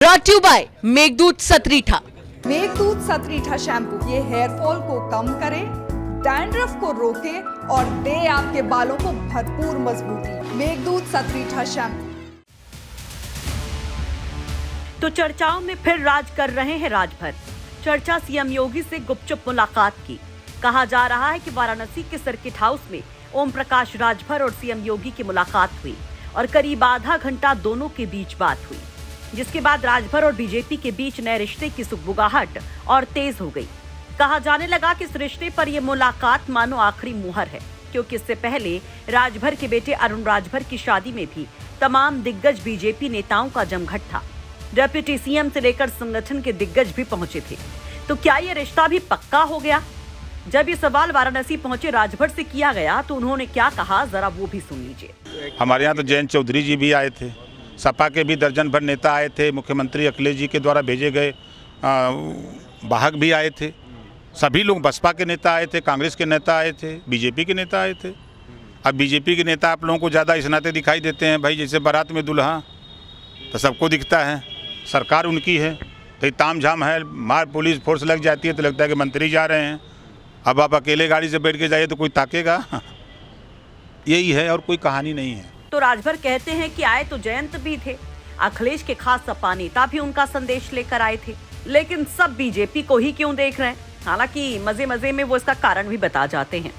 Brought you by Meghdoot Satritha. Meghdoot Satritha shampoo ये hair fall को कम करे, डैंड्रफ को रोके और दे आपके बालों को भरपूर मजबूती। मेघदूत सतरीठा शैम्पू। तो चर्चाओं में फिर राज कर रहे हैं राजभर। चर्चा सीएम योगी से गुपचुप मुलाकात की। कहा जा रहा है कि वाराणसी के सर्किट हाउस में ओम प्रकाश राजभर और सीएम योगी की मुलाकात हुई और करीब आधा घंटा दोनों के बीच बात हुई, जिसके बाद राजभर और बीजेपी के बीच नए रिश्ते की सुगबुगाहट और तेज हो गई। कहा जाने लगा कि इस रिश्ते पर यह मुलाकात मानो आखिरी मुहर है, क्योंकि इससे पहले राजभर के बेटे अरुण राजभर की शादी में भी तमाम दिग्गज बीजेपी नेताओं का जमघट था। डिप्टी सीएम से लेकर संगठन के दिग्गज भी पहुंचे थे। तो क्या ये रिश्ता भी पक्का हो गया? जब ये सवाल वाराणसी पहुंचे राजभर से किया गया तो उन्होंने क्या कहा, जरा वो भी सुन लीजिए। हमारे यहाँ तो जयंत चौधरी जी भी आए थे, सपा के भी दर्जन भर नेता आए थे, मुख्यमंत्री अखिलेश जी के द्वारा भेजे गए वाहक भी आए थे, सभी लोग बसपा के नेता आए थे, कांग्रेस के नेता आए थे, बीजेपी के नेता आए थे। अब बीजेपी के नेता आप लोगों को ज़्यादा इस नाते दिखाई देते हैं भाई, जैसे बारात में दुल्हा, तो सबको दिखता है, सरकार उनकी है, तो ताम झाम है, मार पुलिस फोर्स लग जाती है तो लगता है कि मंत्री जा रहे हैं। अब आप अकेले गाड़ी से बैठ के जाइए तो कोई ताकेगा? यही है और कोई कहानी नहीं है। तो राजभर कहते हैं कि आए तो जयंत भी थे, अखिलेश के खास सपा नेता भी उनका संदेश लेकर आए थे, लेकिन सब बीजेपी को ही क्यों देख रहे हैं? हालांकि मजे मजे में वो इसका कारण भी बता जाते हैं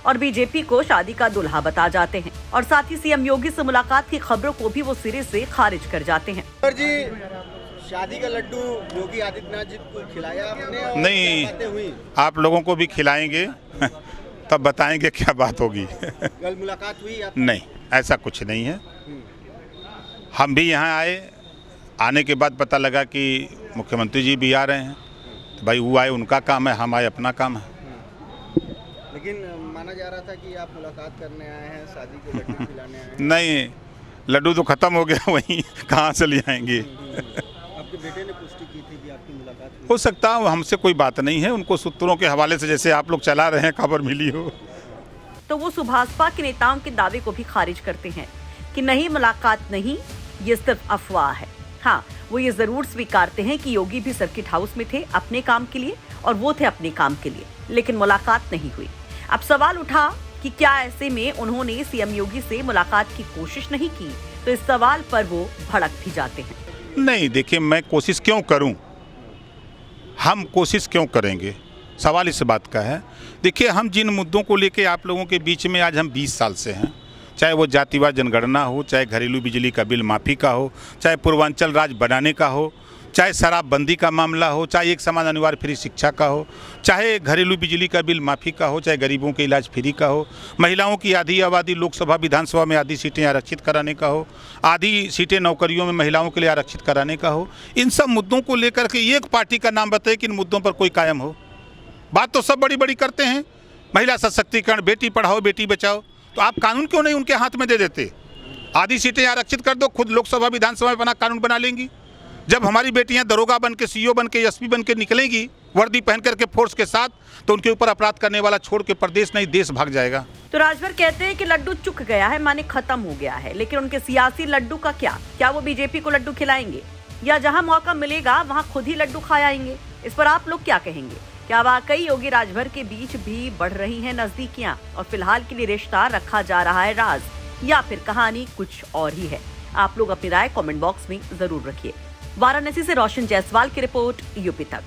और बीजेपी को शादी का दुल्हा बता जाते हैं, और साथ ही सीएम योगी से मुलाकात की खबरों को भी वो सिरे से खारिज कर जाते हैं। सर जी, शादी का लड्डू योगी आदित्यनाथ जी को खिलाया आपने? नहीं, आप लोगों को भी खिलाएंगे तब बताएंगे क्या बात होगी। कल मुलाकात हुई आप? नहीं, ऐसा कुछ नहीं है। हम भी यहाँ आए, आने के बाद पता लगा कि मुख्यमंत्री जी भी आ रहे हैं, तो भाई वो आए उनका काम है, हम आए अपना काम है। लेकिन माना जा रहा था कि आप मुलाकात करने आए हैं, शादी के लड्डू खिलाने आए हैं। नहीं, लड्डू तो खत्म हो गया, वहीं कहाँ से ले आएंगे? आपके बेटे ने पुष्टि की थी कि आपकी मुलाकात हुई। हो सकता है, हमसे कोई बात नहीं है, उनको सूत्रों के हवाले से जैसे आप लोग चला रहे हैं खबर मिली हो। तो वो सुभाषपा के नेताओं के दावे को भी खारिज करते हैं कि नहीं, मुलाकात नहीं, ये सिर्फ अफवाह है। हाँ, वो ये जरूर स्वीकारते हैं कि योगी भी सर्किट हाउस में थे अपने काम के लिए और वो थे अपने काम के लिए, लेकिन मुलाकात नहीं हुई। अब सवाल उठा कि क्या ऐसे में उन्होंने सीएम योगी से मुलाकात की कोशिश नहीं की? तो इस सवाल पर वो भड़क भी जाते हैं। नहीं, देखिए, मैं कोशिश क्यों करूं? हम कोशिश क्यों करेंगे? सवाल इस बात का है। देखिए, हम जिन मुद्दों को लेके आप लोगों के बीच में आज हम 20 साल से हैं, चाहे वो जातिवाद जनगणना हो, चाहे घरेलू बिजली का बिल माफ़ी का हो, चाहे पूर्वांचल राज्य बनाने का हो, चाहे शराबबंदी का मामला हो, चाहे एक समान अनिवार्य फ्री शिक्षा का हो, चाहे घरेलू बिजली का बिल माफ़ी का हो, चाहे गरीबों के इलाज फ्री का हो, महिलाओं की आधी आबादी लोकसभा विधानसभा में आधी सीटें आरक्षित कराने का हो, आधी सीटें नौकरियों में महिलाओं के लिए आरक्षित कराने का हो, इन सब मुद्दों को लेकर के एक पार्टी का नाम बताए कि इन मुद्दों पर कोई कायम हो। बात तो सब बड़ी बड़ी करते हैं, महिला सशक्तिकरण, बेटी पढ़ाओ बेटी बचाओ, तो आप कानून क्यों नहीं उनके हाथ में दे देते? आधी सीटें आरक्षित कर दो, खुद लोकसभा विधानसभा में अपना कानून बना लेंगी। जब हमारी बेटियां दरोगा बन के, सीओ बन के, एसपी बन के निकलेंगी वर्दी पहन करके फोर्स के साथ, तो उनके ऊपर अपराध करने वाला छोड़ के प्रदेश नहीं देश भाग जाएगा। तो राजभर कहते हैं कि लड्डू चुक गया है, माने खत्म हो गया है, लेकिन उनके सियासी लड्डू का क्या वो बीजेपी को लड्डू खिलाएंगे या जहां मौका मिलेगा वहां खुद ही लड्डू खा आएंगे? इस पर आप लोग क्या कहेंगे? क्या वाकई योगी राजभर के बीच भी बढ़ रही हैं नजदीकियां और फिलहाल के लिए रिश्ता रखा जा रहा है राज, या फिर कहानी कुछ और ही है? आप लोग अपनी राय कमेंट बॉक्स में जरूर रखिए। वाराणसी से रोशन जायसवाल की रिपोर्ट, यूपी तक।